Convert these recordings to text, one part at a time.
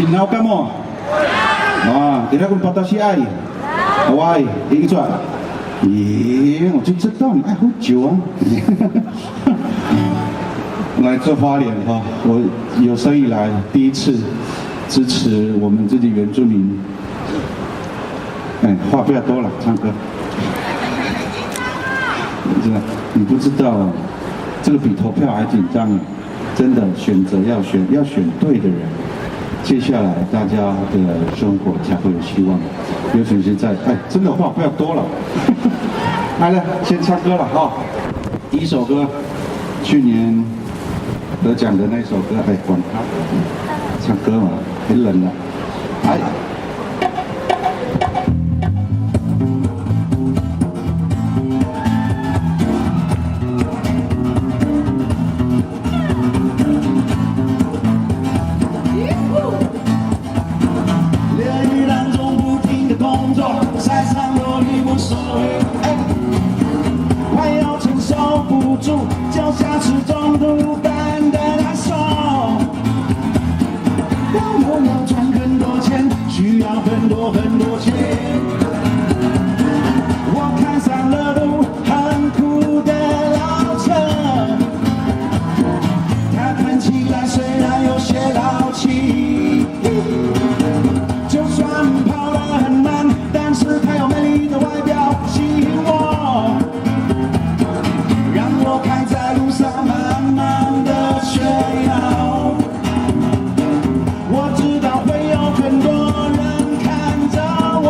新老感冒啊，给他们报道是爱，喂，林转，耶，我就知道你爱喝酒啊。来自花莲哈，我有生以来第一次支持我们自己原住民。哎，话不要多了，唱歌。真的，你不知道，这个比投票还紧张啊！真的，选择要选对的人，接下来大家的生活才会有希望。尤其是在真的话不要多了。来了，先唱歌了哈。第一首歌，去年得奖的那首歌，管他，唱歌嘛，很冷了，晒伤落雨无所谓，快要承受不住，脚下始终不淡的难受。我要赚很多钱，需要很多钱。我看上了路很苦的老车，它看起来虽然有些老气，就算跑得很慢。但是它有美丽的外表吸引我，让我开在路上慢慢的炫耀。我知道会有很多人看着我，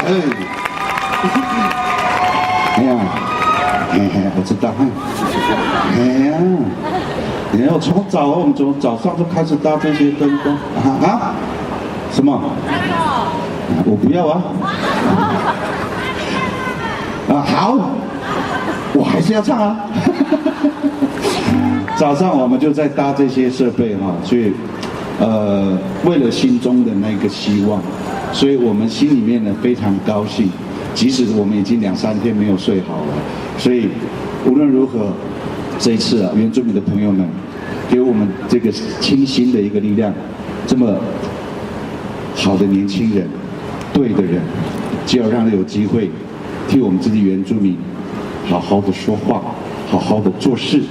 哎呀，我知道，哎呀，然后从早上就开始搭这些灯光啊？什么？我不要啊！好，我还是要唱啊！早上我们就在搭这些设备哈，所以为了心中的那个希望，所以我们心里面呢非常高兴，即使我们已经2-3天没有睡好了，所以无论如何，这一次原住民的朋友们给我们这个清新的一个力量，这么好的年轻人，对的人，只要让他有机会替我们自己原住民好好的说话，好好的做事，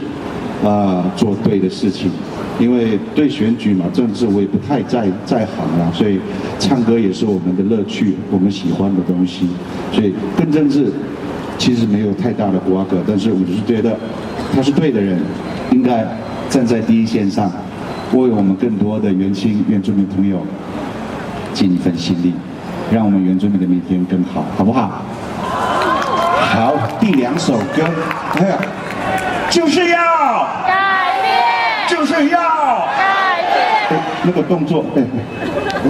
做对的事情。因为对选举嘛，政治我也不太在行啦，所以唱歌也是我们的乐趣，我们喜欢的东西。所以跟政治其实没有太大的瓜葛，但是我只是觉得他是对的人，应该站在第一线上，为我们更多的原住民朋友尽一份心力，让我们原住民的明天更好，好不好？好，第2首歌，就是要改变，就是要改变，那个动作，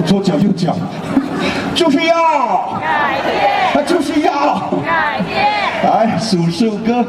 左脚右脚，就是要改变，就是要改变。来数歌。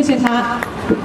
谢他。